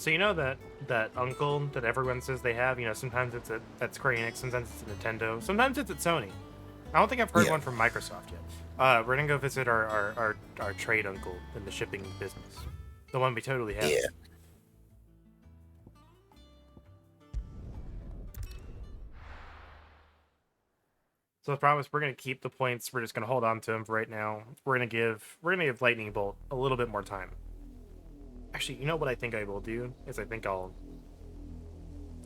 So you know that uncle that everyone says they have. Sometimes it's at Square Enix, sometimes it's at Nintendo, sometimes it's at Sony. I don't think I've heard Yeah. one from Microsoft yet. We're gonna go visit our trade uncle in the shipping business, the one we totally have. Yeah. So I promise we're gonna keep the points. We're just gonna hold on to them for right now. We're gonna give Lightning Bolt a little bit more time. Actually, you know what I think I will do is I think I'll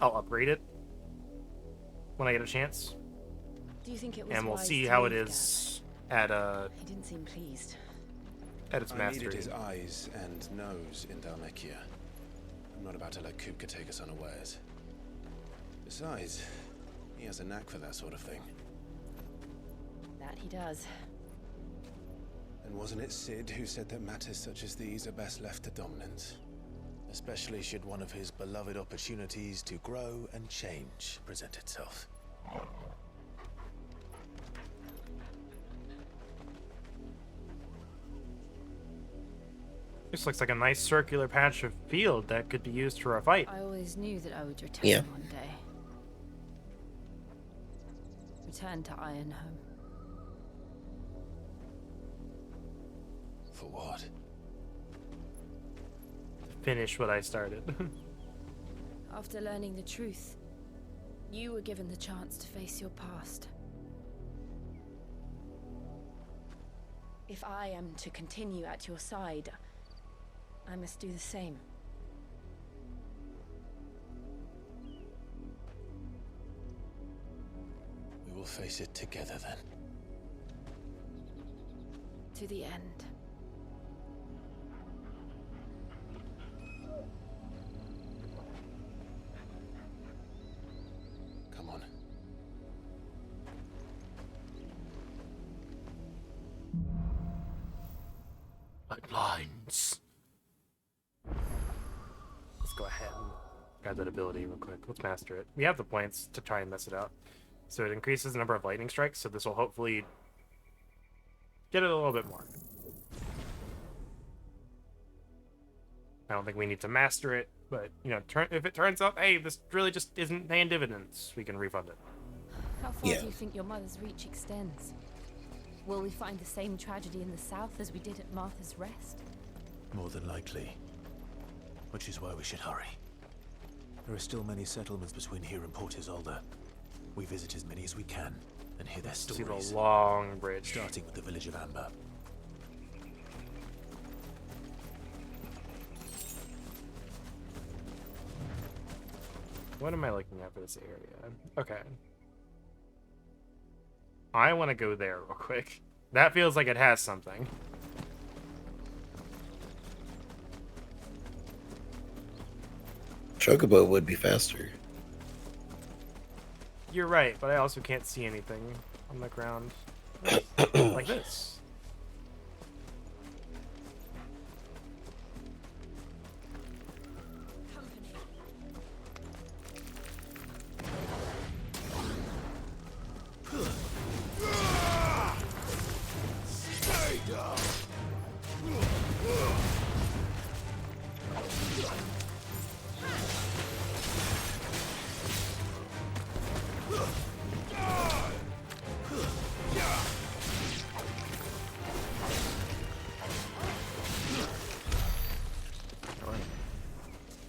upgrade it when I get a chance, Do you think it was and we'll wise see to how it leave is at He didn't seem pleased. its I mastery. needed his eyes and nose in Dalmekia. I'm not about to let Kupka take us unawares. Besides, he has a knack for that sort of thing. That he does. And wasn't it Sid who said that matters such as these are best left to dominance? Especially should one of his beloved opportunities to grow and change present itself. This looks like a nice circular patch of field that could be used for a fight. I always knew that I would return Yeah. one day. Return to Ironhome. For what? Finish what I started. After learning the truth, you were given the chance to face your past. If I am to continue at your side, I must do the same. We will face it together then. To the end. Come on. Bloodlines. Let's go ahead and grab that ability real quick. Let's master it. We have the points to try and mess it out. So it increases the number of lightning strikes, so this will hopefully get it a little bit more. I don't think we need to master it, but, if it turns out, hey, this really just isn't paying dividends, we can refund it. How far Yeah. do you think your mother's reach extends? Will we find the same tragedy in the south as we did at Martha's Rest? More than likely. Which is why we should hurry. There are still many settlements between here and Port Isolde. We visit as many as we can and hear their See stories. the long bridge. Starting with the village of Amber. What am I looking at for this area? Okay. I want to go there real quick. That feels like it has something. Chocobo would be faster. You're right, but I also can't see anything on the ground. Like this.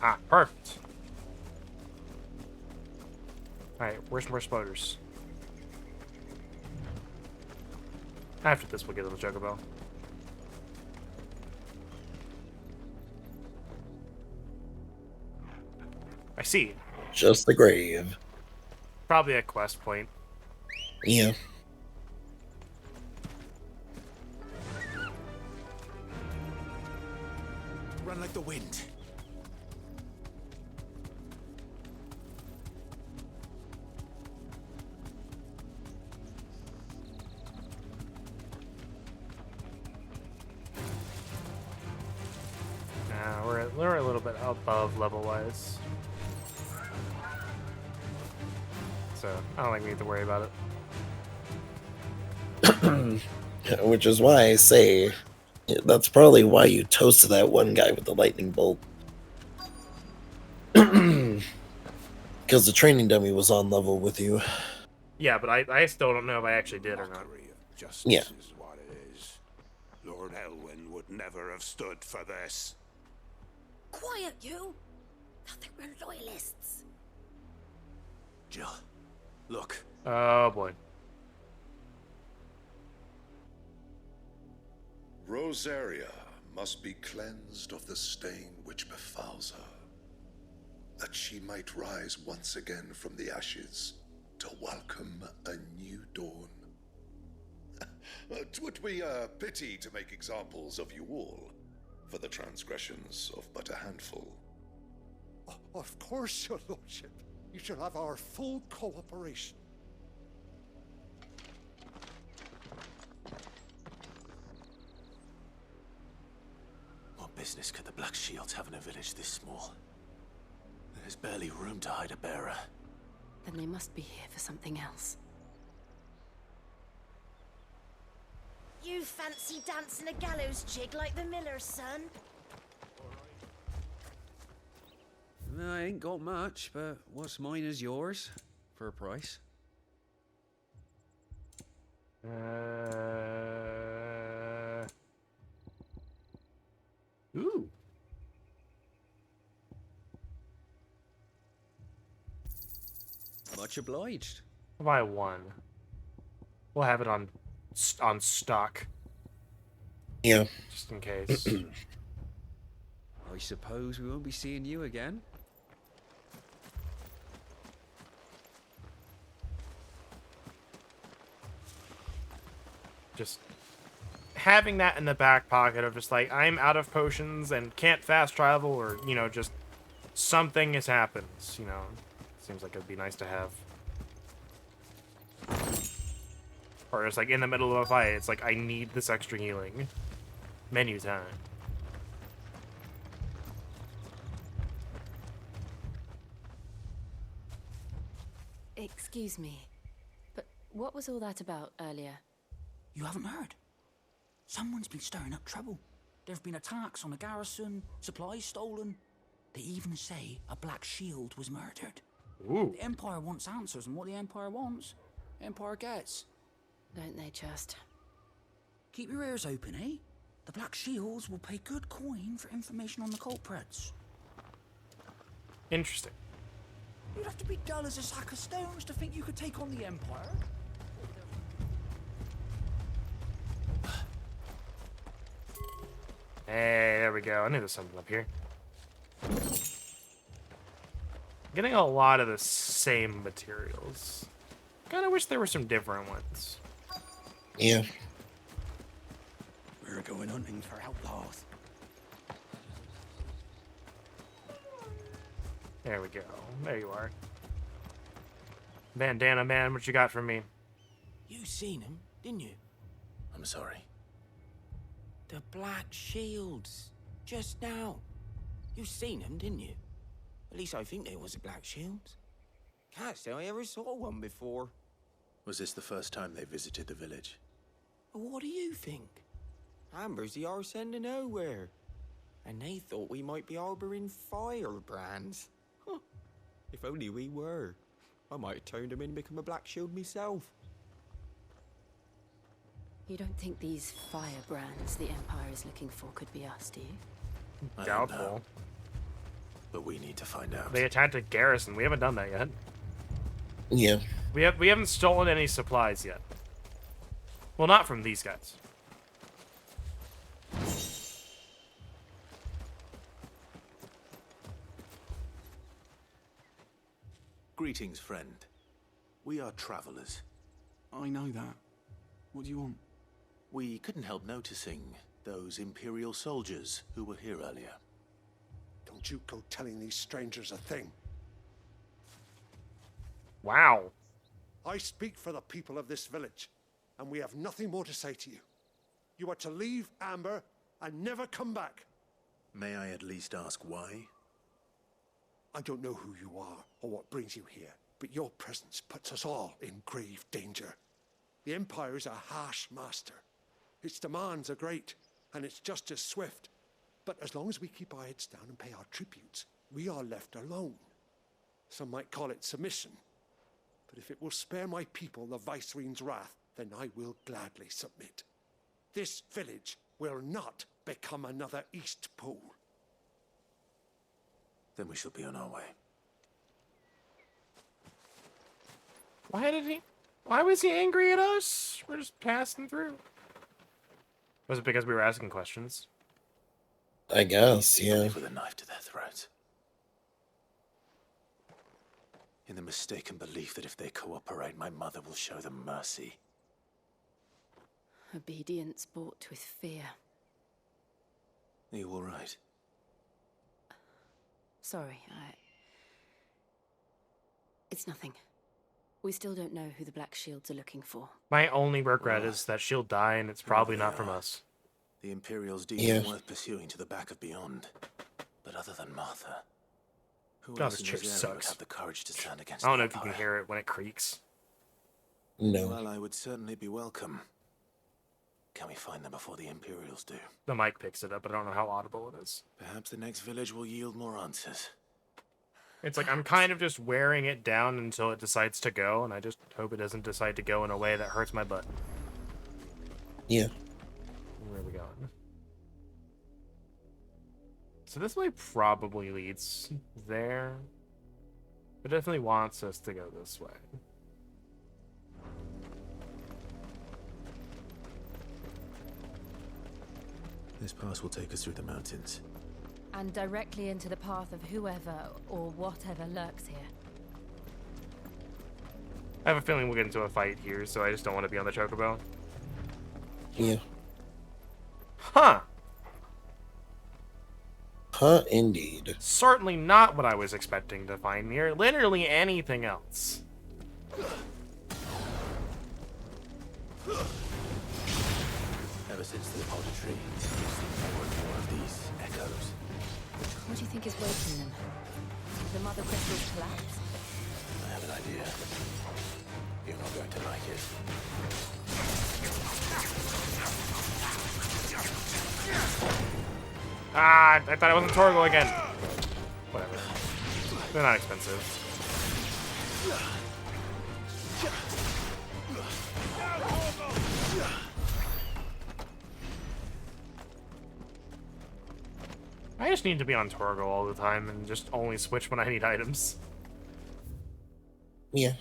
Ah, perfect. Alright, where's more spoilers? After this, we'll get to the Chocobo. I see. Just the grave. Probably a quest point. Yeah. Run like the wind. We're a little bit above level-wise. So, I don't think we need to worry about it. Which is why I say that's probably why you toasted that one guy with the lightning bolt. Because the training dummy was on level with you. Yeah, but I still don't know if I actually did or not. Mockery of justice Yeah. is what it is. Lord Elwyn would never have stood for this. Quiet, you! Nothing we're loyalists. Jill, look. Oh boy. Rosaria must be cleansed of the stain which befouls her, that she might rise once again from the ashes to welcome a new dawn. 'Twould be a pity to make examples of you all, for the transgressions of but a handful. Of course, your lordship. You shall have our full cooperation. What business could the Black Shields have in a village this small? There's barely room to hide a bearer. Then they must be here for something else. You fancy dancing a gallows jig like the miller's son? I ain't got much, but what's mine is yours, for a price. Ooh. Much obliged. I'll buy one. We'll have it on stock, Yeah. just in case. I suppose we won't be seeing you again. Just having that in the back pocket of just like, I'm out of potions and can't fast travel, or, you know, just something has happened, you know. Seems like it'd be nice to have. Or it's like in the middle of a fight, it's like, I need this extra healing. Menu time. Excuse me, but what was all that about earlier? You haven't heard? Someone's been stirring up trouble. There have been attacks on the garrison, supplies stolen. They even say a Black Shield was murdered. Ooh. The Empire wants answers, and what the Empire wants, Empire gets. Don't they just? Keep your ears open, eh? The Black Shields will pay good coin for information on the culprits. Interesting. You'd have to be dull as a sack of stones to think you could take on the Empire. Hey, there we go. I knew there's something up here. Getting a lot of the same materials. Kinda wish there were some different ones. Yeah. We're going hunting for outlaws. There we go. There you are. Bandana man, what you got for me? You seen him, didn't you? I'm sorry. The Black Shields. Just now. You seen them, didn't you? At least I think there was a Black Shields. Can't say I ever saw one before. Was this the first time they visited the village? What do you think? Amber's the arse end of nowhere. And they thought we might be harboring firebrands. Huh. If only we were. I might have turned them in and become a Black Shield myself. You don't think these firebrands the Empire is looking for could be us, do you? I don't know, Doubtful. but we need to find out. They attacked a garrison. We haven't done that yet. Yeah. We haven't stolen any supplies yet. Well, not from these guys. Greetings, friend. We are travelers. I know that. What do you want? We couldn't help noticing those Imperial soldiers who were here earlier. Don't you go telling these strangers a thing. Wow. I speak for the people of this village, and we have nothing more to say to you. You are to leave Amber and never come back. May I at least ask why? I don't know who you are or what brings you here, but your presence puts us all in grave danger. The Empire is a harsh master. Its demands are great, and its justice swift. But as long as we keep our heads down and pay our tributes, we are left alone. Some might call it submission. But if it will spare my people the Viceroy's wrath, then I will gladly submit. This village will not become another East Pole. Then we shall be on our way. Why was he angry at us? We're just passing through. Was it because we were asking questions? I guess, yeah. With a knife to their throats. In the mistaken belief that if they cooperate, my mother will show them mercy. Obedience bought with fear. Are you all right? Sorry, it's nothing. We still don't know who the Black Shields are looking for. My only regret is that she'll die, and it's probably not from us. The Imperials deem them worth pursuing to the back of beyond. But other than Martha, who else in this area would have the courage to stand against I don't know the if you can Empire? hear it when it creaks. No. Well, I would certainly be welcome. Can we find them before the Imperials do? The mic picks it up, but I don't know how audible it is. Perhaps the next village will yield more answers. It's like I'm kind of just wearing it down until it decides to go, and I just hope it doesn't decide to go in a way that hurts my butt. Yeah. Where are we going? So this way probably leads there. It definitely wants us to go this way. This pass will take us through the mountains. And directly into the path of whoever or whatever lurks here. I have a feeling we'll get into a fight here, so I just don't want to be on the chocobo. Yeah. Huh. Huh, indeed. Certainly not what I was expecting to find here. Literally anything else. Ever since the repository, we've seen more and more of these echoes. What do you think is waking them? The mother crystal's collapse? I have an idea. You're not going to like it. Ah, I thought it wasn't Torgal again. Whatever. They're not expensive. I just need to be on Torgal all the time and just only switch when I need items. Yeah.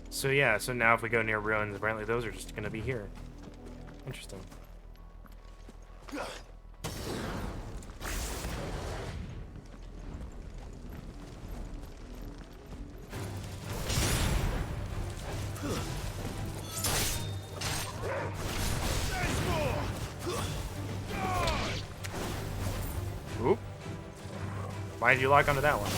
So yeah, so now if we go near ruins, apparently those are just gonna be here. Interesting. Oop. Why did you lock onto that one?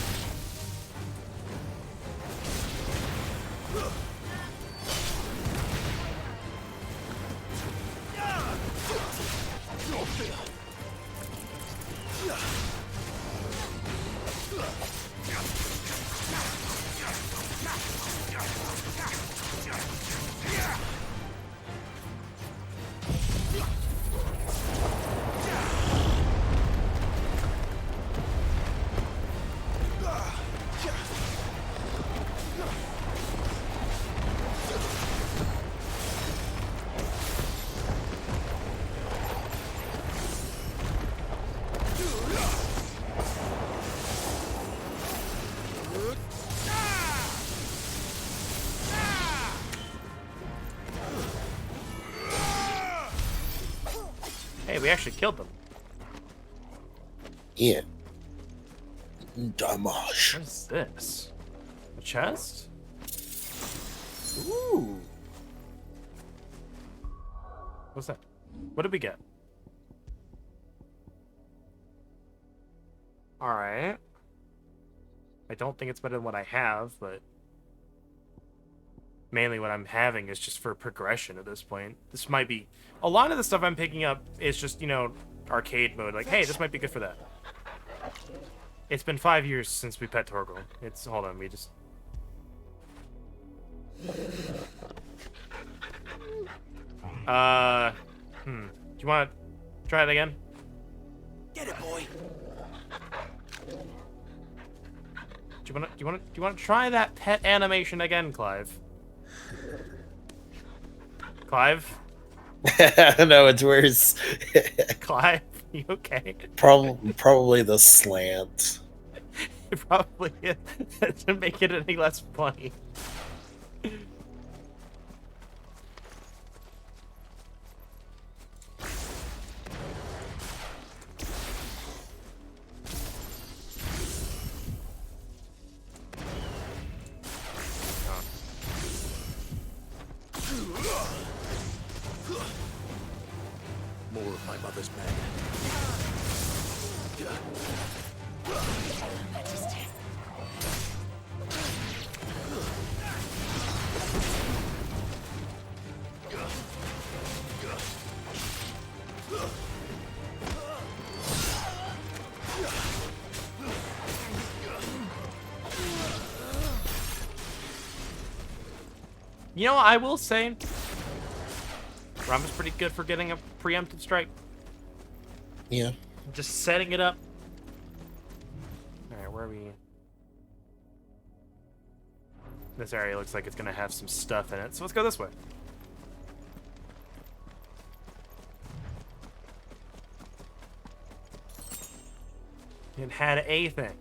Hey, we actually killed them. Yeah. Damage. What is this? A chest? Ooh. What's that? What did we get? Alright. I don't think it's better than what I have, but mainly what I'm having is just for progression at this point. This might be... A lot of the stuff I'm picking up is just, you know, arcade mode. Like, hey, this might be good for that. It's been 5 years since we pet Torgal. It's... Hold on, we just... Do you want to try it again? Get it, boy. Do you want to try that pet animation again, Clive? Clive? No, it's worse. Clive, you okay? Probably the slant. It probably is. Doesn't make it any less funny. More of my mother's men. You know, I will say, Rama's pretty good for getting a preemptive strike. Yeah. Just setting it up. Alright, where are we? This area looks like it's gonna have some stuff in it, so let's go this way. It had a thing.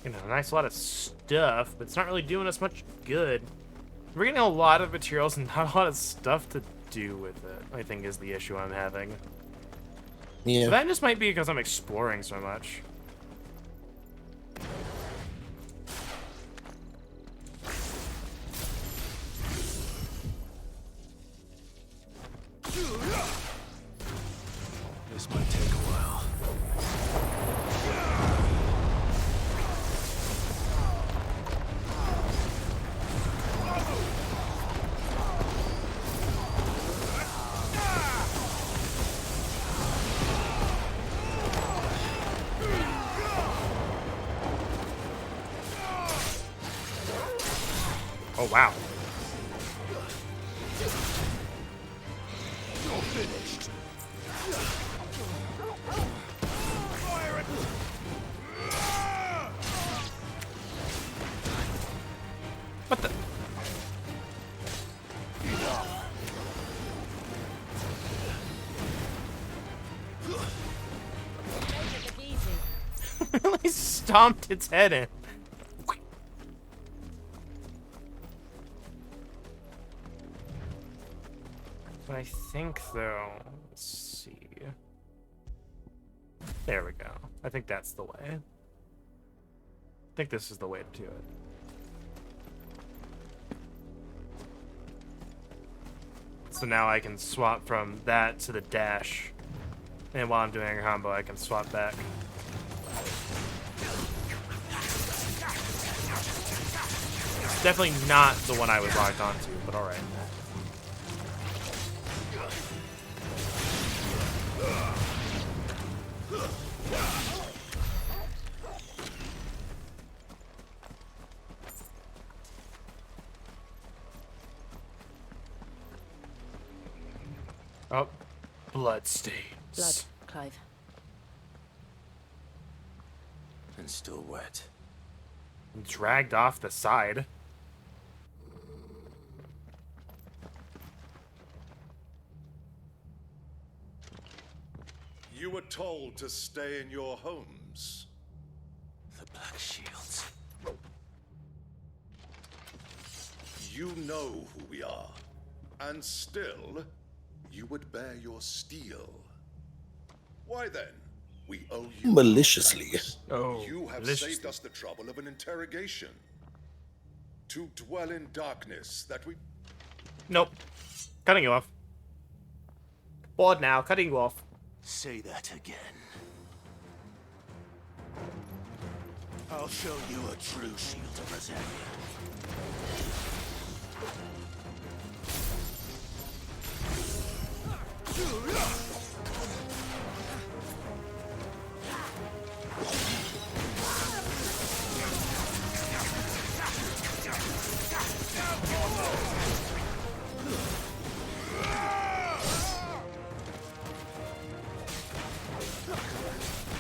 You know, a nice lot of stuff, but it's not really doing us much good. We're getting a lot of materials and not a lot of stuff to do with it, I think is the issue I'm having. Yeah. But that just might be because I'm exploring so much. This might take a while. Oh, wow. You're finished. What the? Really stomped its head in. But I think, though, let's see. There we go. I think that's the way. I think this is the way to do it. So now I can swap from that to the dash. And while I'm doing a combo, I can swap back. It's definitely not the one I was locked onto, but alright. Oh, blood stains. Blood, Clive. And still wet. Dragged off the side. You were told to stay in your homes. The Black Shields. You know who we are. And still, you would bear your steel. Why then? We owe you Maliciously. Oh, You have saved us the trouble of an interrogation. To dwell in darkness that we... Nope. Cutting you off. Bored now. Cutting you off. Say that again. I'll show you a true shield of Rosaria.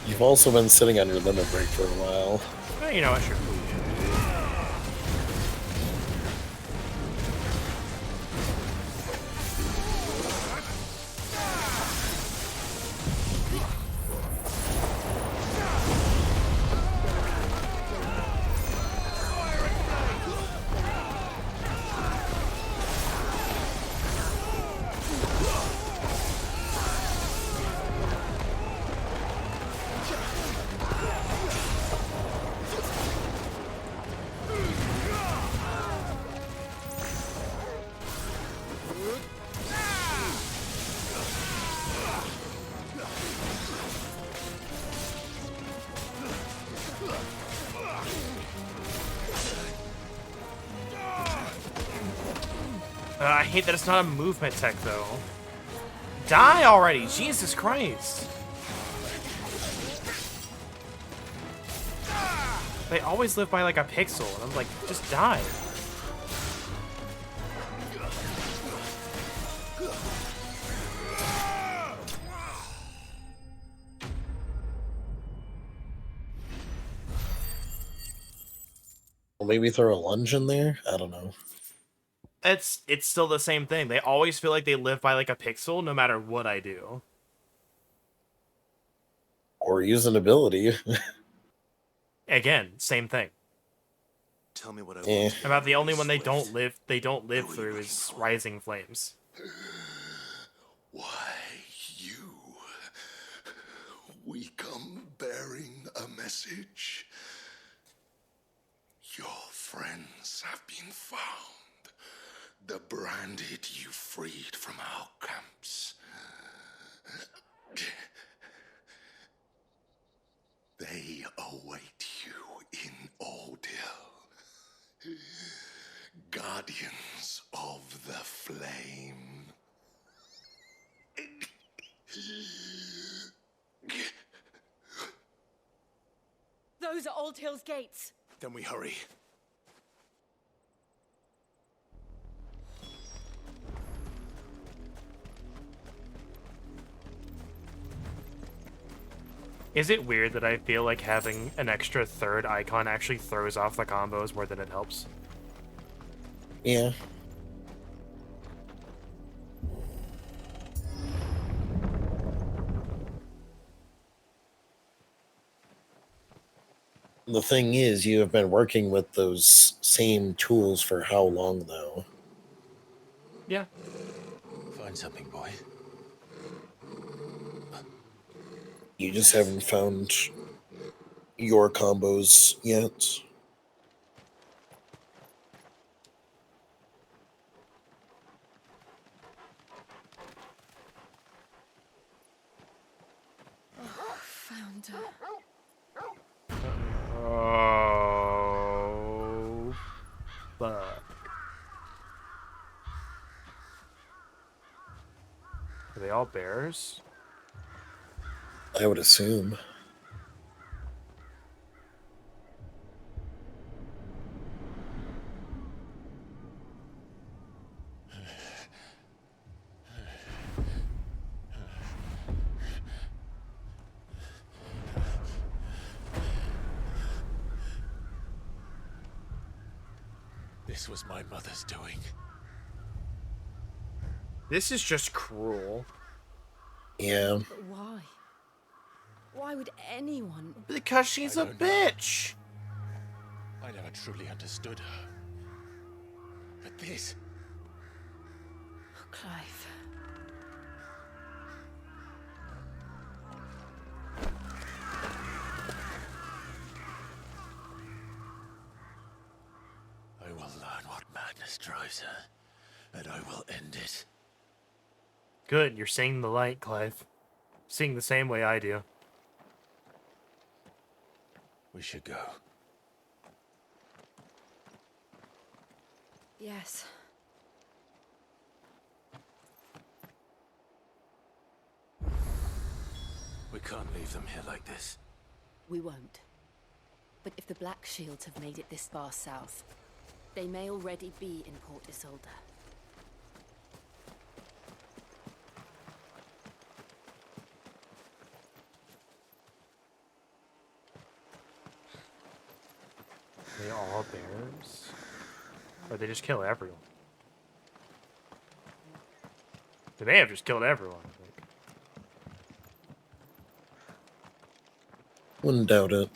You've also been sitting on your limit break for a while. You know what? Sure. I hate that it's not a movement tech, though. Die already! Jesus Christ! They always live by like a pixel, and I'm like, just die. Well, maybe throw a lunge in there? I don't know. It's still the same thing. They always feel like they live by like a pixel, no matter what I do. Or use an ability. Again, same thing. Tell me what I Eh. want. About the only one they don't live through is Rising Flames. Why, you... We come bearing a message. Your friends have been found. The branded you freed from our camps. They await you in Ordil. Guardians of the Flame. Those are Old Hill's gates. Then we hurry. Is it weird that I feel like having an extra third icon actually throws off the combos more than it helps? Yeah. The thing is, you have been working with those same tools for how long, though? Yeah. Find something, boy. You just haven't found your combos yet. Found her. Oh, fuck. Are they all bears? I would assume. This was my mother's doing. This is just cruel. Yeah. But why? Why would anyone? Because she's a bitch! I never truly understood her. But this... Clive. I will learn what madness drives her, and I will end it. Good, you're seeing the light, Clive. Seeing the same way I do. We should go. Yes. We can't leave them here like this. We won't. But if the Black Shields have made it this far south, they may already be in Port Isolde. They all bears? Or they just kill everyone? They may have just killed everyone. I think. Wouldn't doubt it.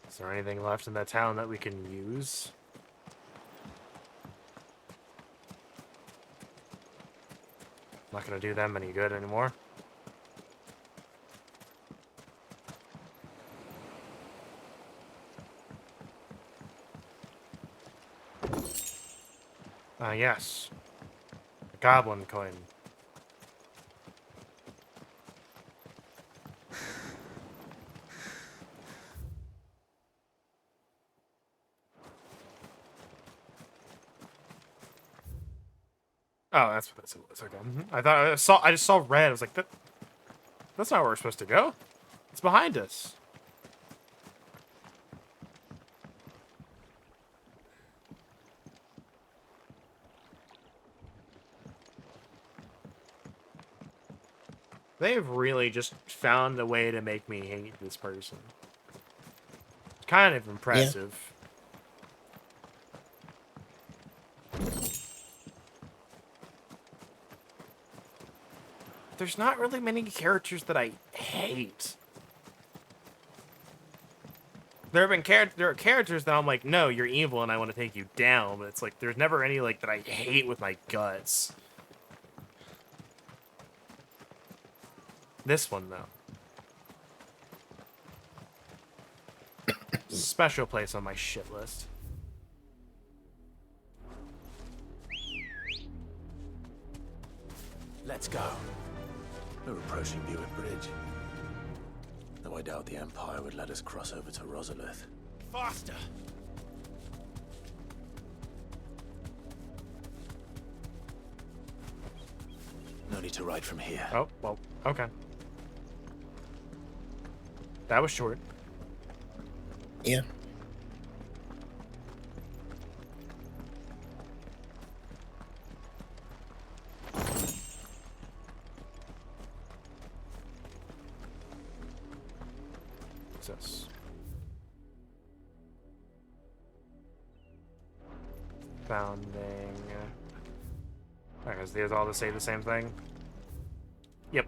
Is there anything left in that town that we can use? Not gonna do them any good anymore. Yes. A goblin coin. Oh, that's what it was. Okay. I thought I just saw red. I was like, that's not where we're supposed to go. It's behind us. They've really just found a way to make me hate this person. Kind of impressive. There's not really many characters that I hate. There are characters that I'm like, no, you're evil and I want to take you down, but it's like there's never any like that I hate with my guts. This one though. Special place on my shit list. Let's go. We're approaching Buick Bridge. Though I doubt the Empire would let us cross over to Rosalith. Faster! No need to ride from here. Oh, well, okay. That was short. Yeah. What's this? Founding. I guess these all to say the same thing. Yep.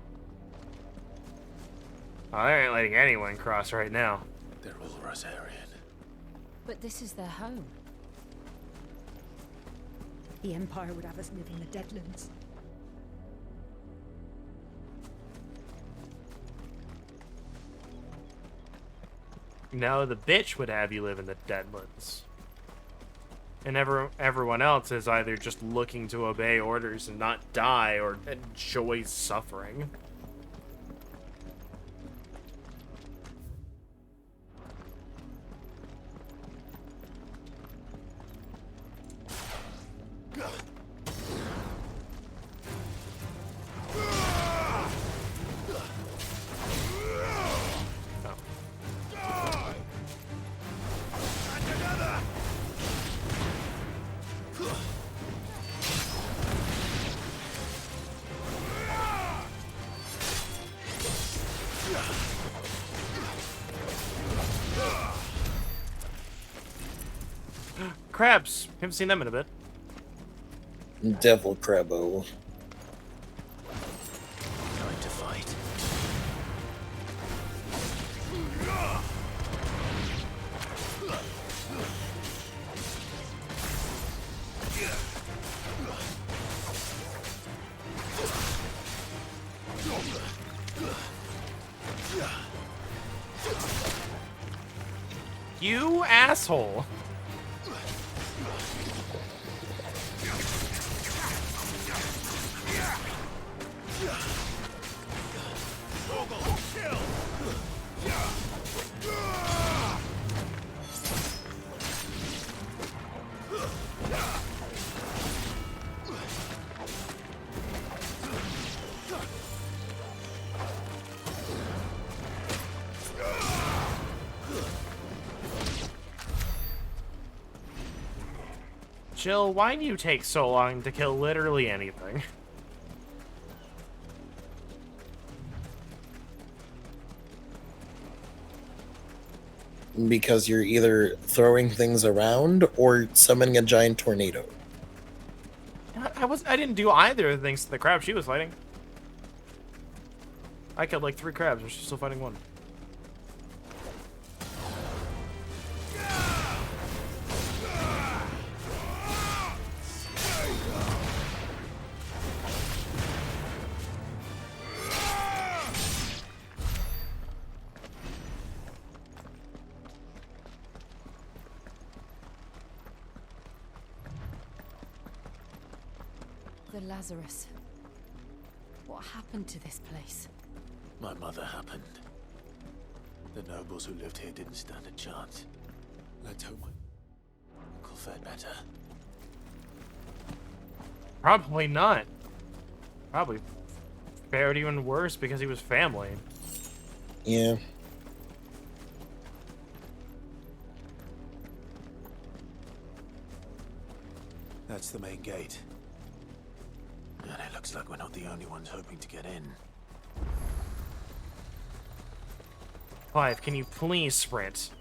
Oh, they ain't letting anyone cross right now. They're all Rosarian. But this is their home. The Empire would have us live in the Deadlands. No, the bitch would have you live in the Deadlands. And everyone else is either just looking to obey orders and not die or enjoy suffering. Crabs. Haven't seen them in a bit. Devil Crabbo. Time to fight. You asshole. Jill, why do you take so long to kill literally anything? Because you're either throwing things around or summoning a giant tornado. I didn't do either of the things to the crab she was fighting. I killed like 3 crabs, and she's still fighting 1. The Lazarus. What happened to this place? My mother happened. The nobles who lived here didn't stand a chance. Let's hope my uncle fared better. Probably not. Probably fared even worse because he was family. Yeah. That's the main gate. And it looks like we're not the only ones hoping to get in. Clive, can you please sprint?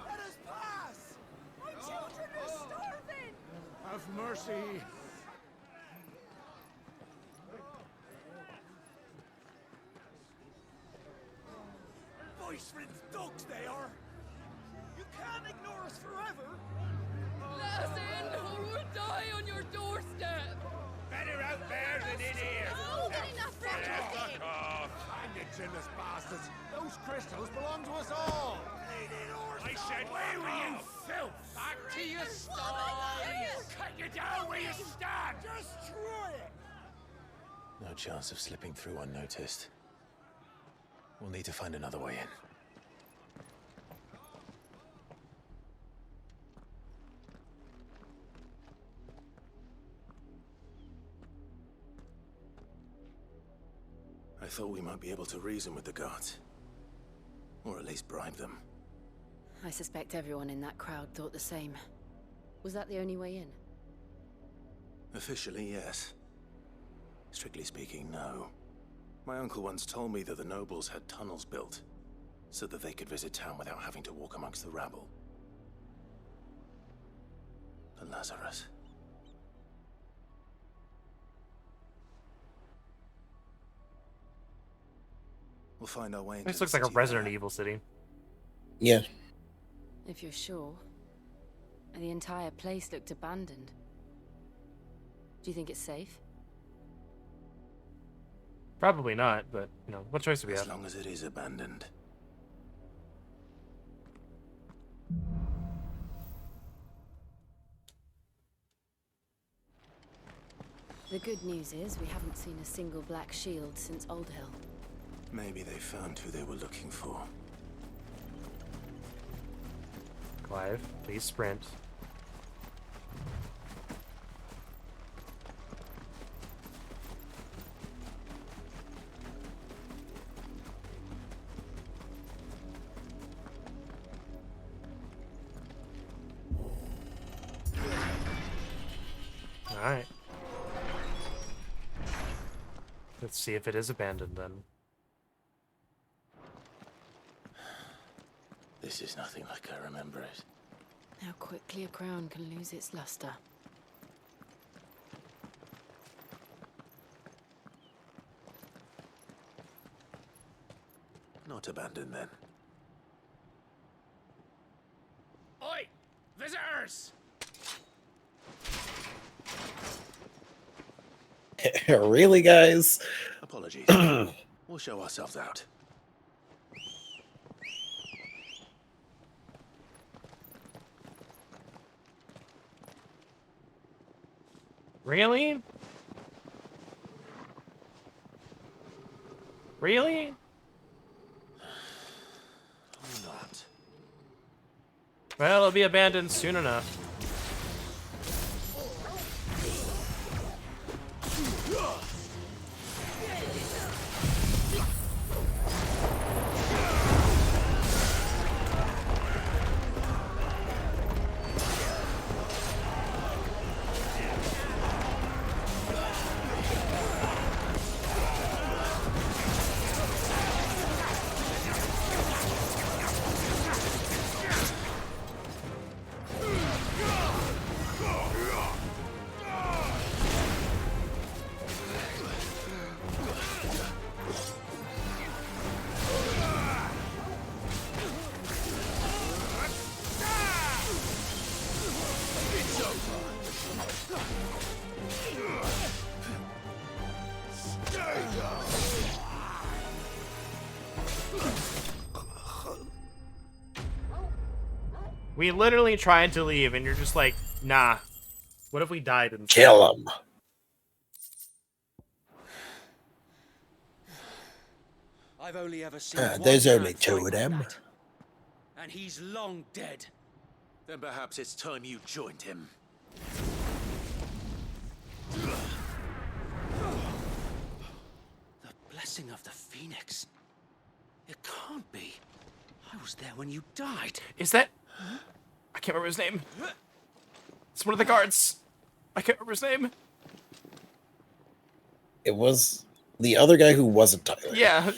Let us pass! My children are starving! Have mercy! Voice-ridden dogs they are! You can't ignore us forever! Let us in, or we'll die on your doorstep! Better out there than in here. Oh, get enough for Fuck off. Hang it, chinless bastards! Those crystals belong to us all! I said, where were you, filth? Back to your sties. Cut you down where you stand. Just try it! No chance of slipping through unnoticed. We'll need to find another way in. I thought we might be able to reason with the guards. Or at least bribe them. I suspect everyone in that crowd thought the same. Was that the only way in? Officially, yes. Strictly speaking, no. My uncle once told me that the nobles had tunnels built, so that they could visit town without having to walk amongst the rabble. The Lazarus. We'll find our way into This the looks like a city Resident there. Evil city. Yeah. If you're sure. The entire place looked abandoned. Do you think it's safe? Probably not, but, you know, what choice do we As have? long as it is abandoned. The good news is we haven't seen a single black shield since Old Hill. Maybe they found who they were looking for. Clive, please sprint. Alright. Let's see if it is abandoned then. This is nothing like I remember it. How quickly a crown can lose its luster. Not abandoned then. Oi! Visitors! Really, guys? Apologies. We'll show ourselves out. Really? Really? Or not. Well, it'll be abandoned soon enough. We literally tried to leave, and you're just like, nah. What if we died instead? Kill him. I've only ever seen There's one only man two fight of them. like that, and he's long dead. Then perhaps it's time you joined him. The blessing of the Phoenix. It can't be. I was there when you died. Is that... I can't remember his name. It's one of the guards. I can't remember his name. It was the other guy who wasn't Tyler. Yeah.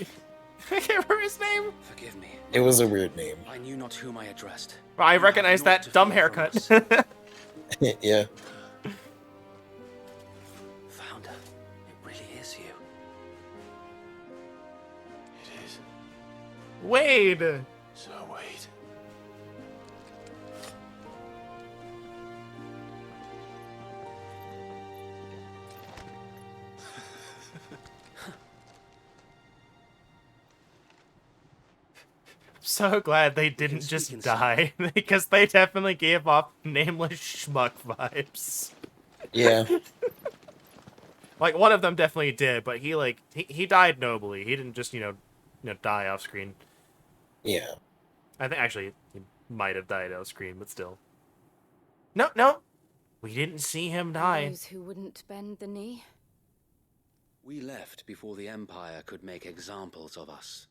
I can't remember his name. Forgive me. It was a weird name. I knew not whom I addressed. Well, I recognize that dumb haircut. Yeah. Founder, it really is you. It is. Wade. So wait. So glad they didn't just die, because they definitely gave off nameless schmuck vibes. Yeah. Like, one of them definitely did, but he died nobly. He didn't just, die off screen. Yeah. I think, actually, he might have died off screen, but still. No! We didn't see him die. Those who wouldn't bend the knee? We left before the Empire could make examples of us,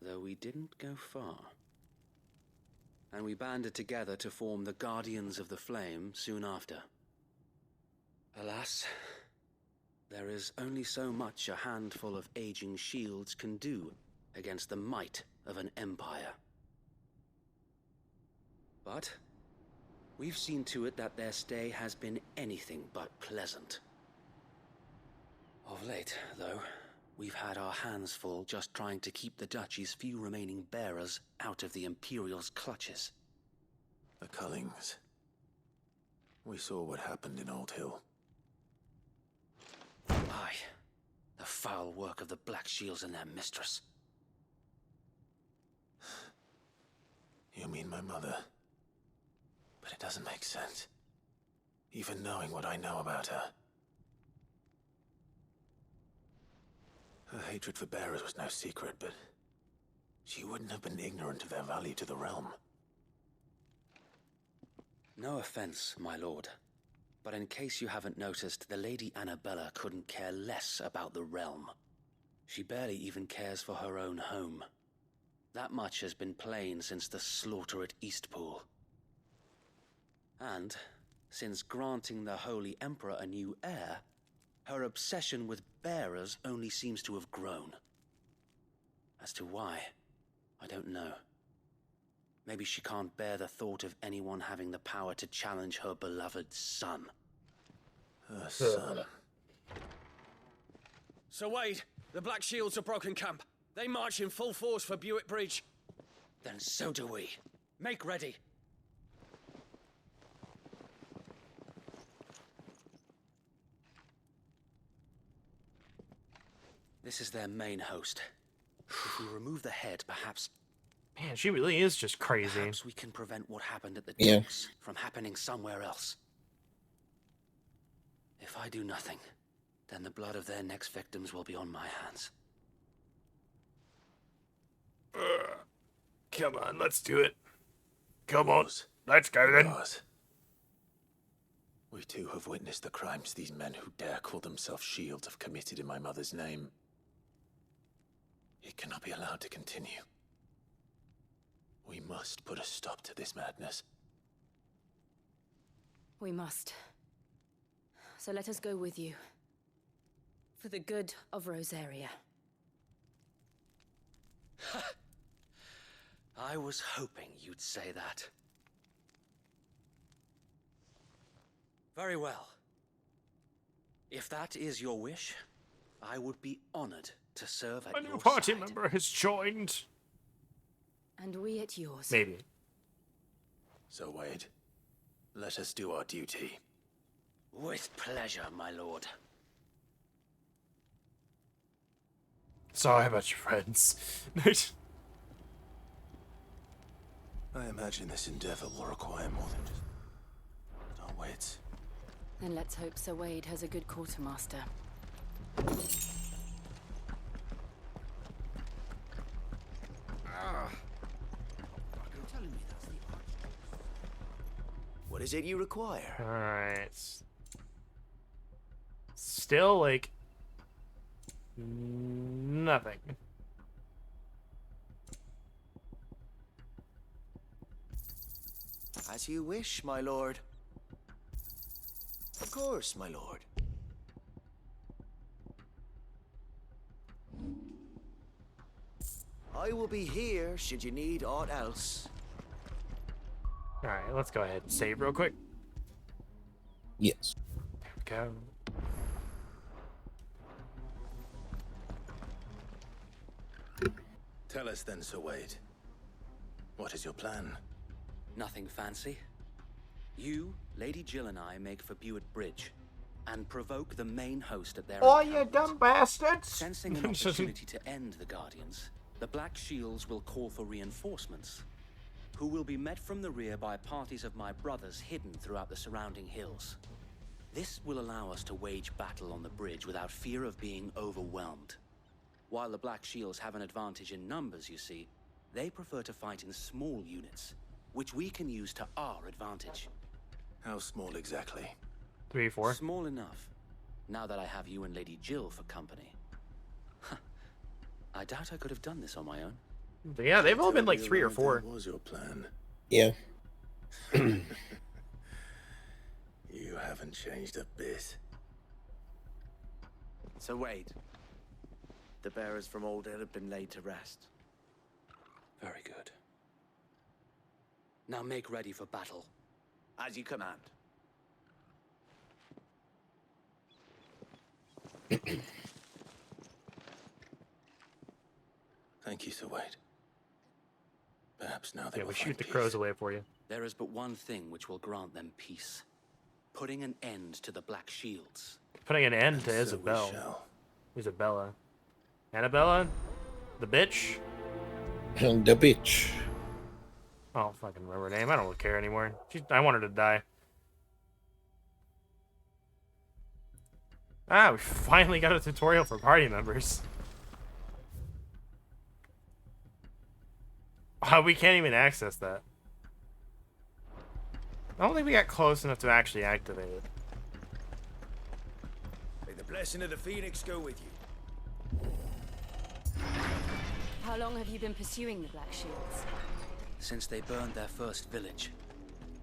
though we didn't go far. And we banded together to form the Guardians of the Flame soon after. Alas, there is only so much a handful of aging shields can do against the might of an empire. But we've seen to it that their stay has been anything but pleasant. Of late, though, we've had our hands full just trying to keep the Duchy's few remaining bearers out of the Imperial's clutches. The Cullings. We saw what happened in Old Hill. Aye, the foul work of the Black Shields and their mistress. You mean my mother? But it doesn't make sense. Even knowing what I know about her. Her hatred for bearers was no secret, but she wouldn't have been ignorant of their value to the realm. No offense, my lord, but in case you haven't noticed, the Lady Annabella couldn't care less about the realm. She barely even cares for her own home. That much has been plain since the slaughter at Eastpool. And, since granting the Holy Emperor a new heir, her obsession with bearers only seems to have grown. As to why, I don't know. Maybe she can't bear the thought of anyone having the power to challenge her beloved son. Her son. Sir Wade, the Black Shields have broken camp. They march in full force for Buick Bridge. Then so do we. Make ready. This is their main host. If we remove the head, perhaps... Man, she really is just crazy. Perhaps we can prevent what happened at the Yeah. docks from happening somewhere else. If I do nothing, then the blood of their next victims will be on my hands. Come on, let's do it. Come on, let's go then. Yours. We too have witnessed the crimes these men who dare call themselves shields have committed in my mother's name. It cannot be allowed to continue. We must put a stop to this madness. We must. So let us go with you. For the good of Rosaria. I was hoping you'd say that. Very well. If that is your wish, I would be honored to serve at A your new party side. member has joined. And we at yours. Maybe. So, Wade, let us do our duty. With pleasure, my lord. Sorry about your friends. I imagine this endeavor will require more than just our wits. Then let's hope Sir Wade has a good quartermaster. What is it you require? Alright. Still, like... nothing. As you wish, my lord. Of course, my lord. I will be here should you need aught else. Alright, let's go ahead and save real quick. Yes. There we go. Tell us then, Sir Wade. What is your plan? Nothing fancy. You, Lady Jill and I make for Buett Bridge and provoke the main host at their Oh, you encampment. dumb bastards! Sensing an opportunity to end the Guardians, the Black Shields will call for reinforcements, who will be met from the rear by parties of my brothers hidden throughout the surrounding hills. This will allow us to wage battle on the bridge without fear of being overwhelmed. While the Black Shields have an advantage in numbers, you see, they prefer to fight in small units, which we can use to our advantage. How small exactly? 3, 4. Small enough, now that I have you and Lady Jill for company. I doubt I could have done this on my own. But yeah, they've all been like 3 or 4. What was your plan? Yeah. You haven't changed a bit. So Wade, the bearers from Old Hill have been laid to rest. Very good. Now make ready for battle. As you command. Thank you, Sir Wade. Perhaps now they Yeah, will we shoot find the peace. crows away for you. There is but one thing which will grant them peace. Putting an end to the Black Shields. Putting an end to So we Isabel. shall. Isabella. Annabella? The bitch? And the bitch. I don't fucking remember her name. I don't care anymore. I want her to die. Ah, we finally got a tutorial for party members. We can't even access that. I don't think we got close enough to actually activate it. May the blessing of the Phoenix go with you. How long have you been pursuing the Black Shields? Since they burned their first village,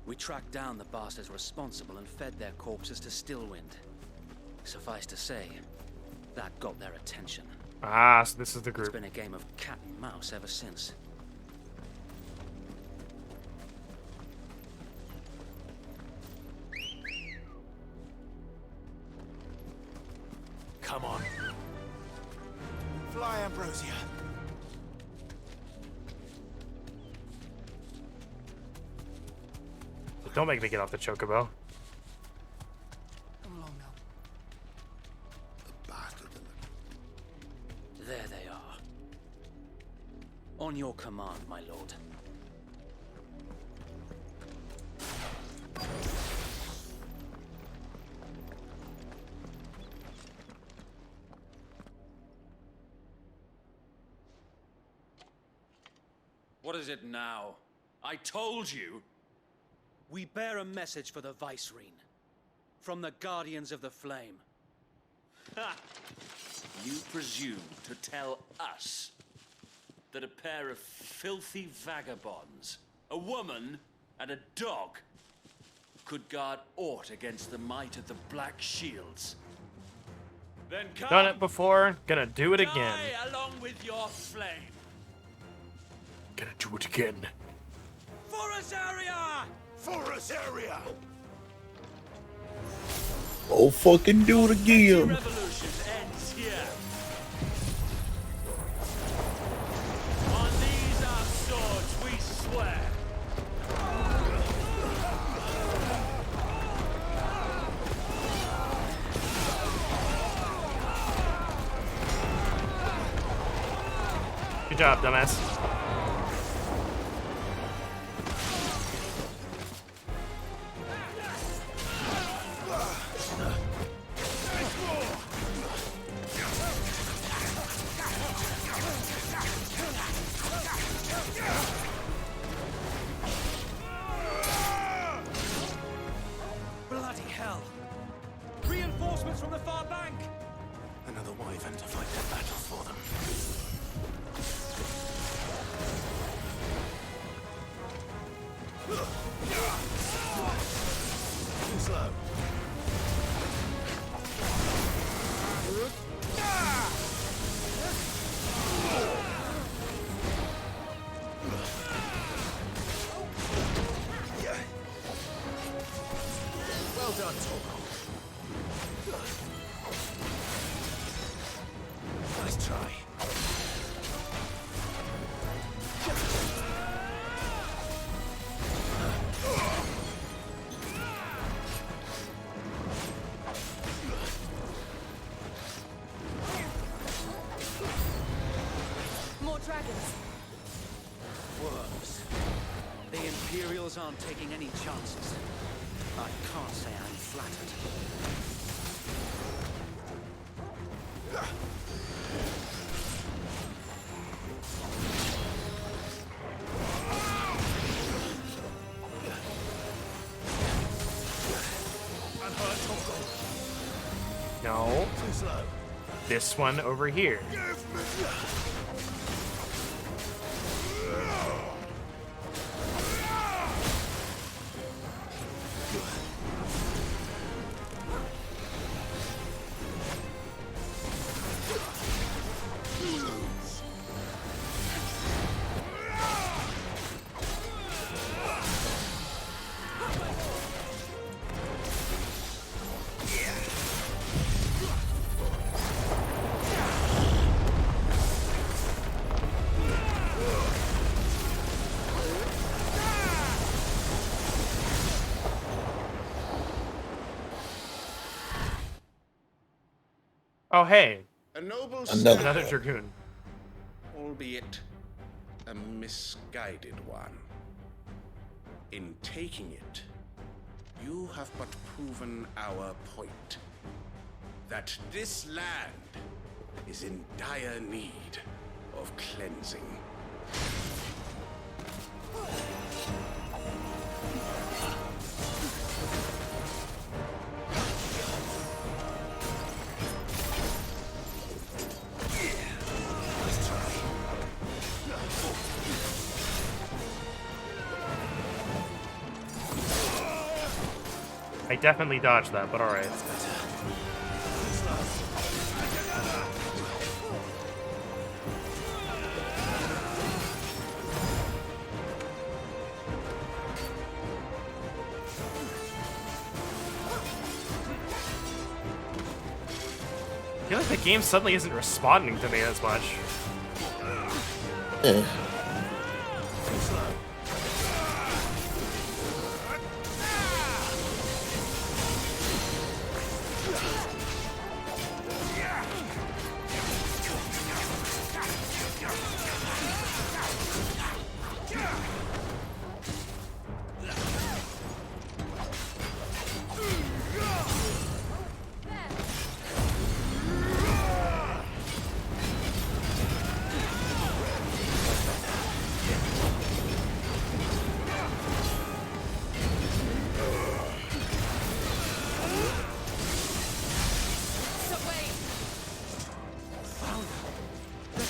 we tracked down the bastards responsible and fed their corpses to Stillwind. Suffice to say, that got their attention. Ah, so this is the It's group. been a game of cat and mouse ever since. Come on. Fly, Ambrosia. Don't make me get off the chocobo. Come along now. The bastard and On your command, my lord. What is it now? I told you! We bear a message for the Vicereine. From the Guardians of the Flame. Ha! You presume to tell us that a pair of filthy vagabonds, a woman and a dog, could guard aught against the might of the Black Shields? Then come! Done it before, gonna do it again. Die along with your flame! Gonna do it again. For Azaria! For Azaria! Oh, fucking do it again. Revolution ends here. On these our swords we swear. Good job, dumbass. Bloody hell! Reinforcements from the far bank! Another wyvern to fight their battle for them. Too slow. Well done, Torgal. Nice try. More dragons. Worms. The Imperials aren't taking any chances. I can't say I'm flattered. No. Too slow. This one over here. Oh, hey. A noble Another Dragoon. albeit a misguided one. In taking it, you have but proven our point. That this land is in dire need of cleansing. I definitely dodged that, but alright. I feel like the game suddenly isn't responding to me as much.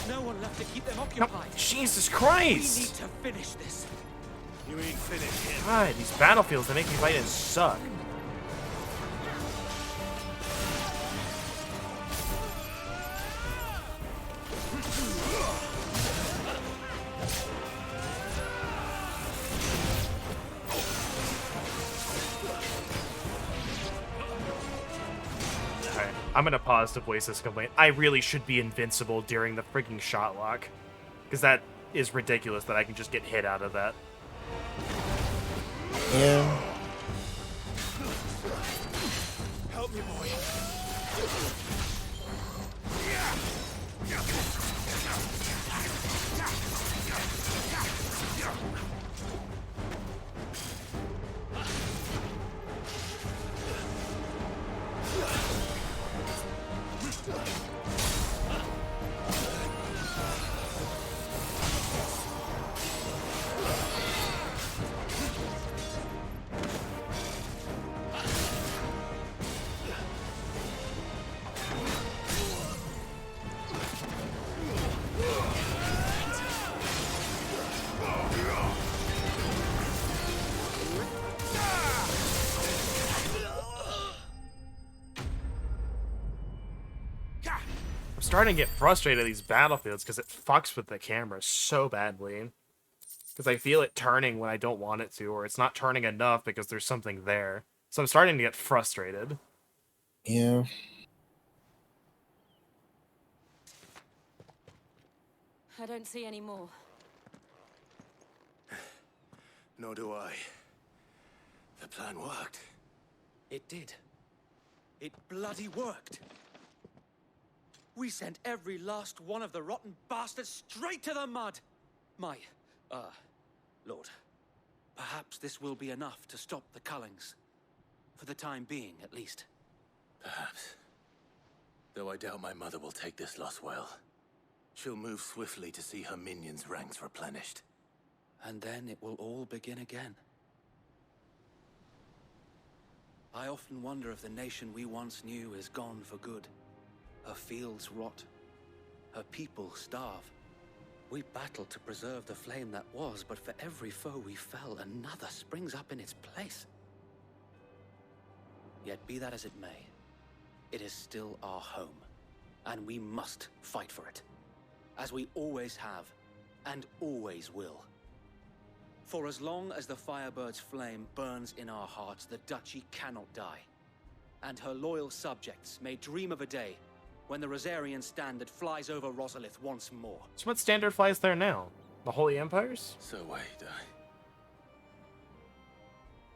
no one left to keep them occupied. Jesus We Christ! need to finish this. You ain't finished yet. God, these battlefields that make me fight it suck. Alright, I'm gonna pause to voice this complaint. I really should be invincible during the freaking shot lock. Because that is ridiculous that I can just get hit out of that. Yeah. Help me, boy. I'm starting to get frustrated at these battlefields because it fucks with the camera so badly. Because I feel it turning when I don't want it to, or it's not turning enough because there's something there. So I'm starting to get frustrated. Yeah. I don't see any more. Nor do I. The plan worked. It did. It bloody worked. We sent every last one of the rotten bastards straight to the mud. My, Lord, perhaps this will be enough to stop the Cullings. For the time being, at least. Perhaps. Though I doubt my mother will take this loss well. She'll move swiftly to see her minions' ranks replenished. And then it will all begin again. I often wonder if the nation we once knew is gone for good. Her fields rot. Her people starve. We battled to preserve the flame that was, but for every foe we fell, another springs up in its place. Yet be that as it may, it is still our home, and we must fight for it, as we always have, and always will. For as long as the Firebird's flame burns in our hearts, the Duchy cannot die, and her loyal subjects may dream of a day when the Rosarian standard flies over Rosalith once more. So what standard flies there now? The Holy Empires? So wait,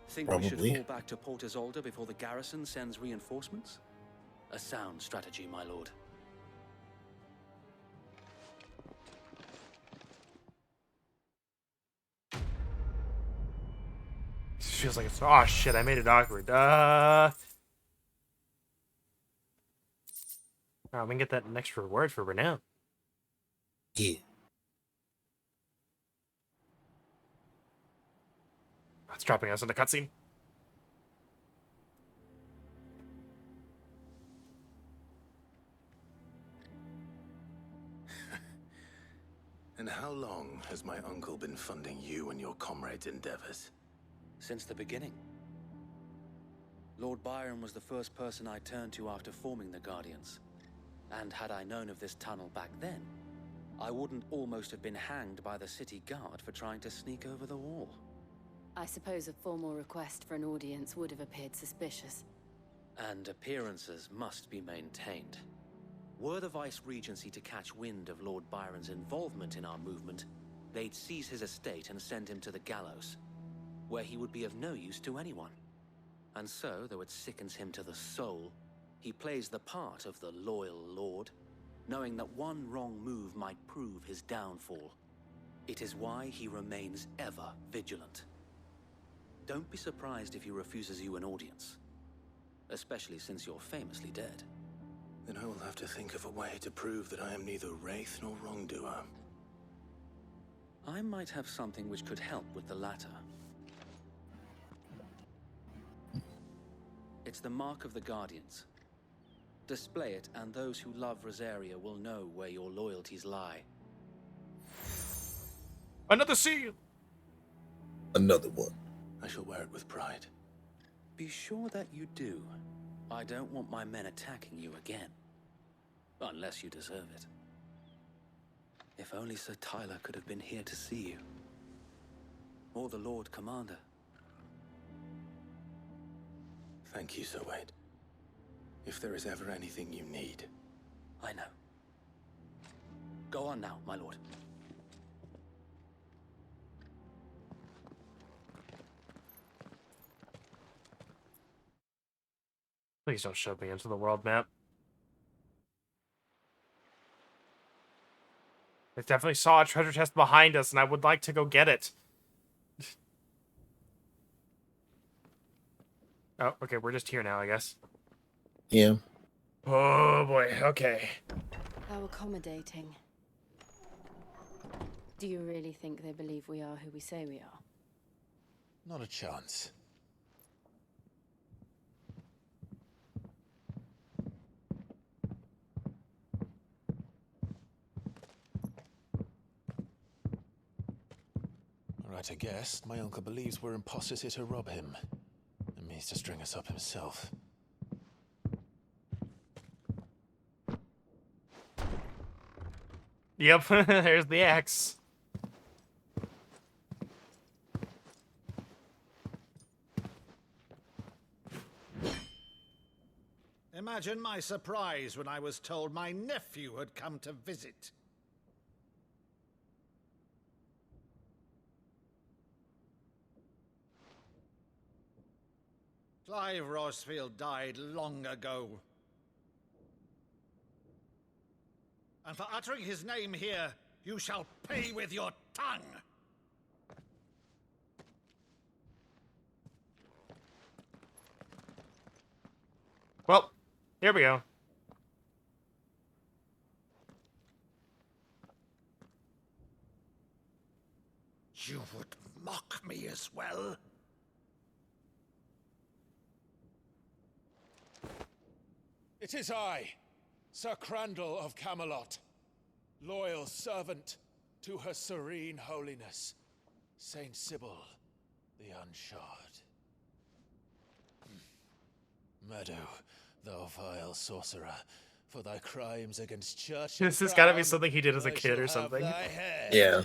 Think Probably. we should fall back to Port Isolde before the garrison sends reinforcements? A sound strategy, my lord. This feels like it's... Oh, shit, I made it awkward. Oh, we can get that next reward for renown. Yeah. It's dropping us in the cutscene. And how long has my uncle been funding you and your comrades' endeavors? Since the beginning. Lord Byron was the first person I turned to after forming the Guardians. And had I known of this tunnel back then, I wouldn't almost have been hanged by the city guard for trying to sneak over the wall. I suppose a formal request for an audience would have appeared suspicious. And appearances must be maintained. Were the Vice-Regency to catch wind of Lord Byron's involvement in our movement, they'd seize his estate and send him to the gallows, where he would be of no use to anyone. And so, though it sickens him to the soul, he plays the part of the loyal lord, knowing that one wrong move might prove his downfall. It is why he remains ever vigilant. Don't be surprised if he refuses you an audience, especially since you're famously dead. Then I will have to think of a way to prove that I am neither wraith nor wrongdoer. I might have something which could help with the latter. It's the Mark of the Guardians. Display it, and those who love Rosaria will know where your loyalties lie. Another seal! Another one. I shall wear it with pride. Be sure that you do. I don't want my men attacking you again. Unless you deserve it. If only Sir Tyler could have been here to see you. Or the Lord Commander. Thank you, Sir Wade. If there is ever anything you need. I know. Go on now, my lord. Please don't shove me into the world map. I definitely saw a treasure chest behind us, and I would like to go get it. Oh, okay, we're just here now, I guess. Yeah. Oh, boy, okay. How accommodating. Do you really think they believe we are who we say we are? Not a chance. Right, I guess. My uncle believes we're imposters here to rob him. And means to string us up himself. Yep, there's the axe. Imagine my surprise when I was told my nephew had come to visit. Clive Rosfield died long ago. And for uttering his name here, you shall pay with your tongue! Well, here we go. You would mock me as well? It is I, Sir Crandall of Camelot, loyal servant to her serene holiness, Saint Sybil the Unshod. Meadow, thou vile sorcerer, for thy crimes against church and This has got to be crown, something he did as a I kid or shall have something. thy head. Yeah.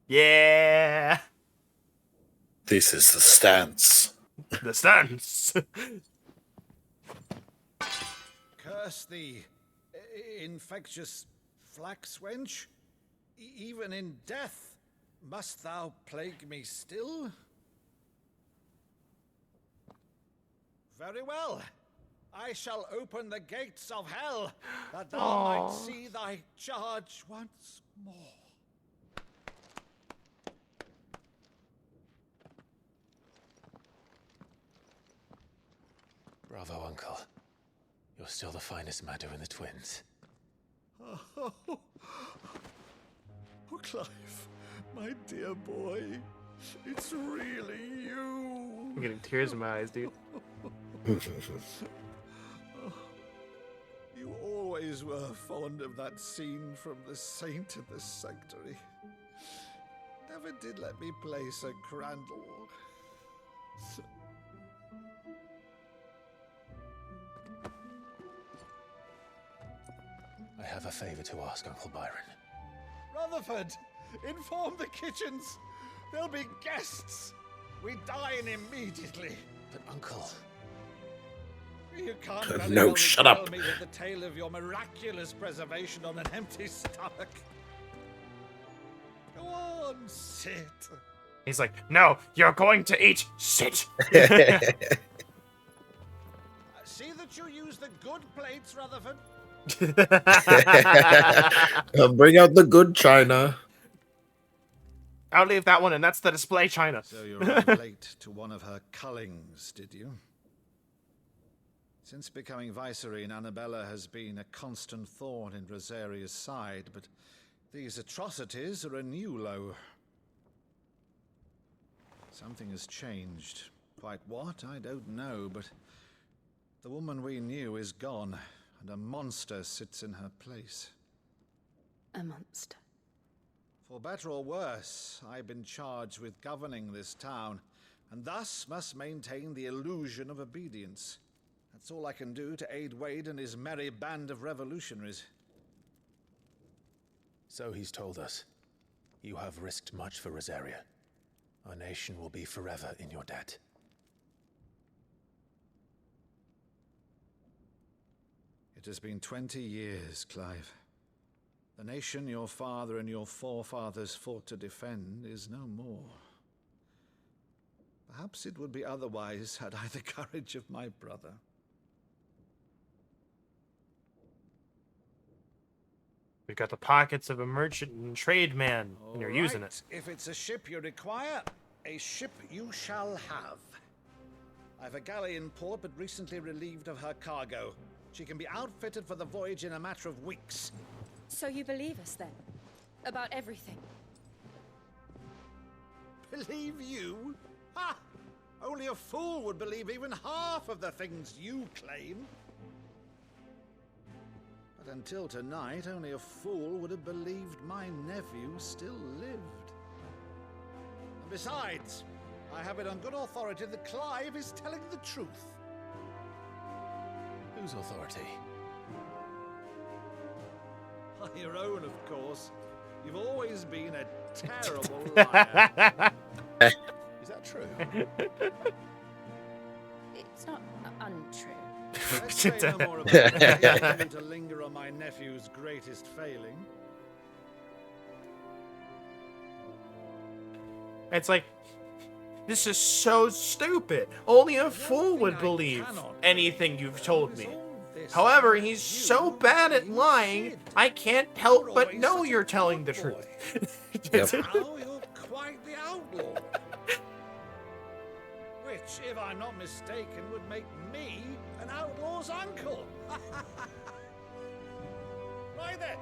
Yeah. This is the stance. The stance. Curse thee, infectious flax wench. Even in death, must thou plague me still? Very well. I shall open the gates of hell, that thou might see thy charge once more. Bravo, Uncle. You're still the finest Meadow in the twins. Oh, Clive, my dear boy, it's really you. I'm getting tears in my eyes, dude. You always were fond of that scene from The Saint in the Sanctuary. Never did let me play Sir Crandall. I have a favor to ask, Uncle Byron. Rutherford, inform the kitchens. There'll be guests. We dine immediately. But, Uncle... You can't very No, well shut up. regale me with the tale of your miraculous preservation on an empty stomach. Go on, sit. He's like, no, you're going to eat. Sit. See that you use the good plates, Rutherford. Bring out the good china. I'll leave that one, and that's the display china. So you arrived late to one of her cullings, did you? Since becoming Vicereine, Annabella has been a constant thorn in Rosaria's side, but these atrocities are a new low. Something has changed. Quite what, I don't know, but the woman we knew is gone, and a monster sits in her place. A monster. For better or worse, I've been charged with governing this town, and thus must maintain the illusion of obedience. That's all I can do to aid Wade and his merry band of revolutionaries. So he's told us. You have risked much for Rosaria. Our nation will be forever in your debt. It has been 20 years, Clive. The nation your father and your forefathers fought to defend is no more. Perhaps it would be otherwise had I the courage of my brother. We've got the pockets of a merchant and trade man, and you're using it. If it's a ship you require, a ship you shall have. I've a galley in port, but recently relieved of her cargo. She can be outfitted for the voyage in a matter of weeks. So you believe us then? About everything? Believe you? Ha! Only a fool would believe even half of the things you claim. But until tonight, only a fool would have believed my nephew still lived. And besides, I have it on good authority that Clive is telling the truth. Whose authority? Your own, of course. You've always been a terrible liar. Is that true? It's not untrue. Let's say no more about it. I don't need to linger on my nephew's greatest failing. It's like, this is so stupid. Only a fool would believe anything you've told me. However, he's so bad at lying, I can't help but know you're telling the truth. Now you're quite the outlaw. Which, if I'm not mistaken, would make me an outlaw's uncle. Right then,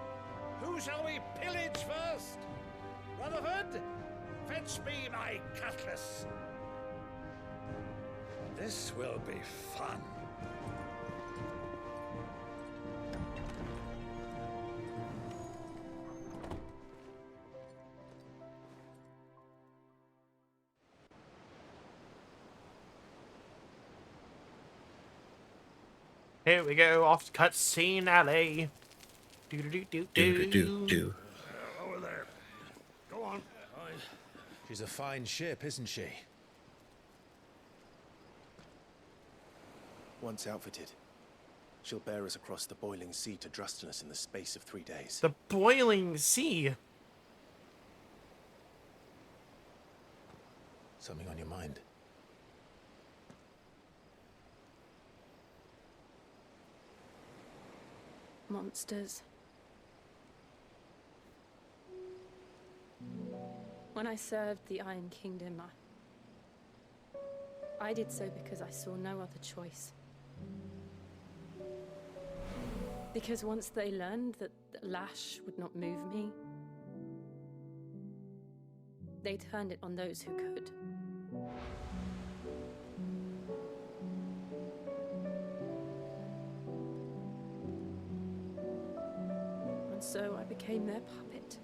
who shall we pillage first? Rutherford, fetch me my cutlass. This will be fun. Here we go, off to cutscene alley. Do. Over there. Go on. She's a fine ship, isn't she? Once outfitted, she'll bear us across the boiling sea to Drustenus in the space of 3 days. The boiling sea? Something on your mind? Monsters. When I served the Iron Kingdom, I did so because I saw no other choice. Because once they learned that the lash would not move me, they turned it on those who could. And so I became their puppet.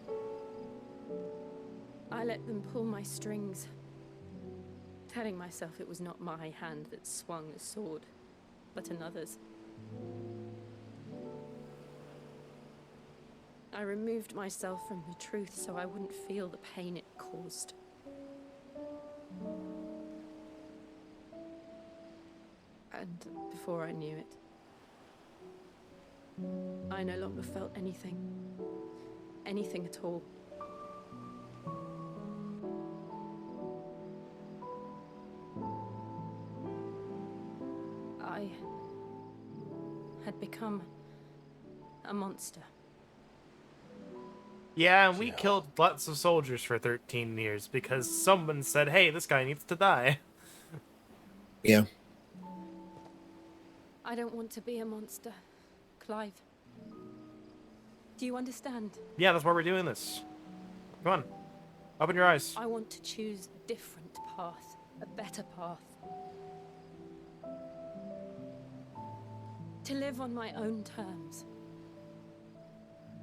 I let them pull my strings, telling myself it was not my hand that swung the sword, but another's. I removed myself from the truth so I wouldn't feel the pain it caused. And before I knew it, I no longer felt anything. Anything at all. I had become a monster. Yeah, and we killed lots of soldiers for 13 years because someone said, hey, this guy needs to die. Yeah. I don't want to be a monster, Clive. Do you understand? Yeah, that's why we're doing this. Come on. Open your eyes. I want to choose a different path, a better path. to live on my own terms.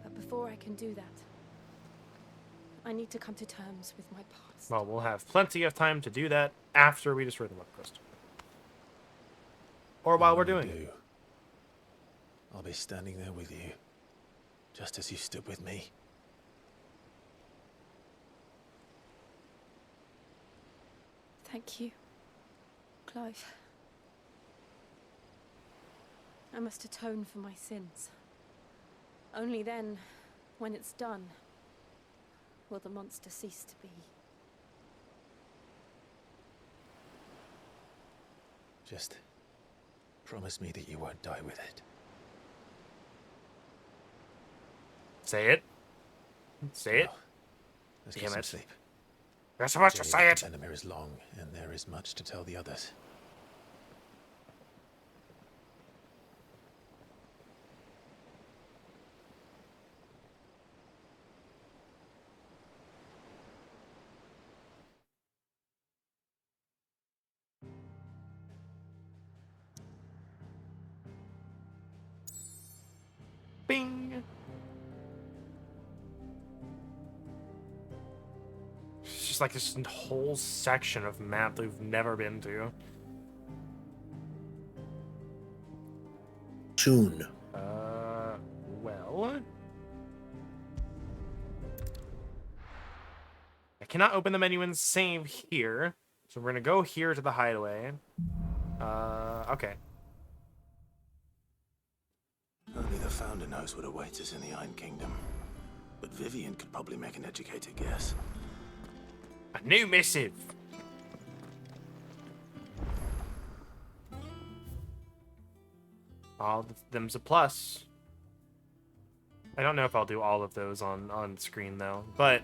But before I can do that, I need to come to terms with my past. Well, we'll have plenty of time to do that after we destroy the Love Crystal. Or while we're doing it. I'll be standing there with you, just as you stood with me. Thank you, Clive. I must atone for my sins. Only then, when it's done, will the monster cease to be. Just promise me that you won't die with it. Say it. Say it. Let's Damn get some it. sleep. You're supposed to say it. The Venomir is long, and there is much to tell the others. Bing. It's just like this whole section of map that we've never been to. Tune. Well. I cannot open the menu and save here. So we're gonna go here to the hideaway. Okay. Only the Founder knows what awaits us in the Iron Kingdom. But Vivian could probably make an educated guess. A new missive. All of them's a plus. I don't know if I'll do all of those on screen though, but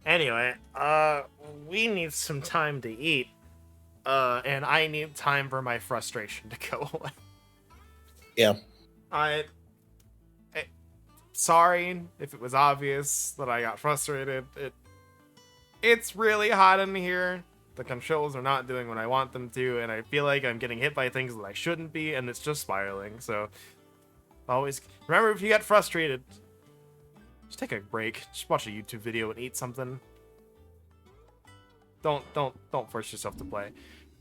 anyway, we need some time to eat. And I need time for my frustration to go away. Yeah. Sorry if it was obvious that I got frustrated. It's really hot in here. The controls are not doing what I want them to, and I feel like I'm getting hit by things that I shouldn't be, and it's just spiraling. So, always remember, if you get frustrated, just take a break. Just watch a YouTube video and eat something. Don't force yourself to play.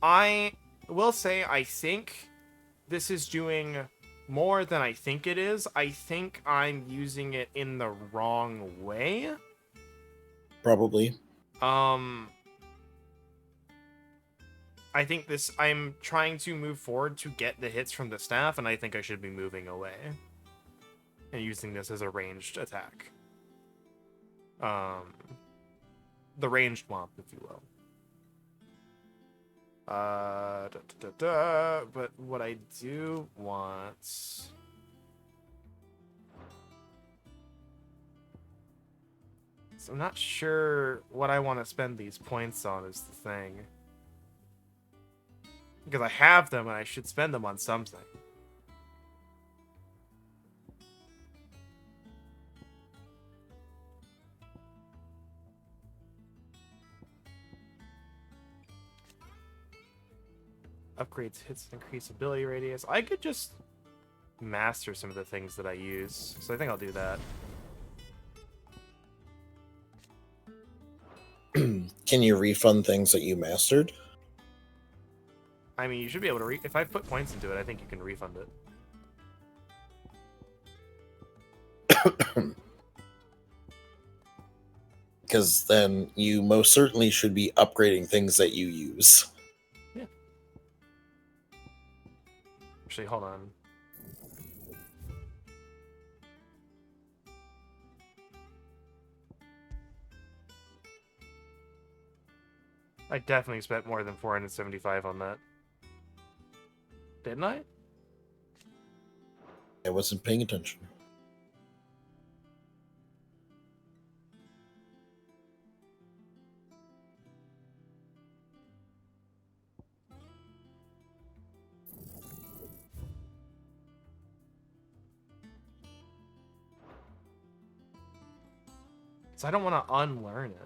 I will say I think this is doing more than I think it is. I think I'm using it in the wrong way. Probably. I think I'm trying to move forward to get the hits from the staff, and I think I should be moving away and using this as a ranged attack. The ranged womp, if you will. But what I do want... So I'm not sure what I want to spend these points on is the thing. Because I have them and I should spend them on something. Upgrades hits increase ability radius. I could just master some of the things that I use. So I think I'll do that. Can you refund things that you mastered? I mean, you should be able to if I put points into it, I think you can refund it. Because then you most certainly should be upgrading things that you use. Yeah. Actually, hold on. I definitely spent more than 475 on that. Didn't I? I wasn't paying attention. So I don't want to unlearn it.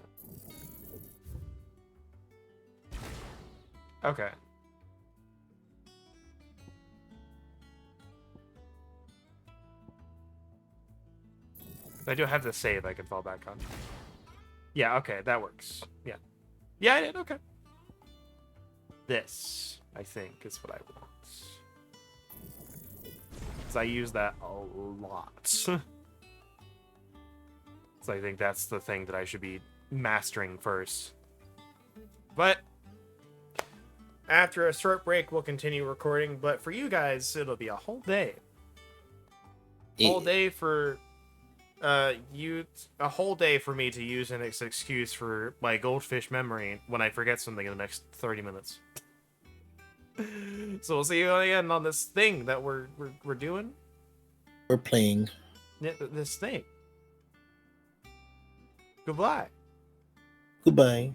Okay. I do have the save I can fall back on. Yeah, okay, that works. Yeah. Yeah, I did, okay. This, I think, is what I want. Because I use that a lot. So I think that's the thing that I should be mastering first. But after a short break, we'll continue recording. But for you guys, it'll be a whole day. Whole day for a whole day for me to use an excuse for my goldfish memory when I forget something in the next 30 minutes. So we'll see you again on this thing that we're doing. We're playing. Yeah, this thing. Goodbye. Goodbye.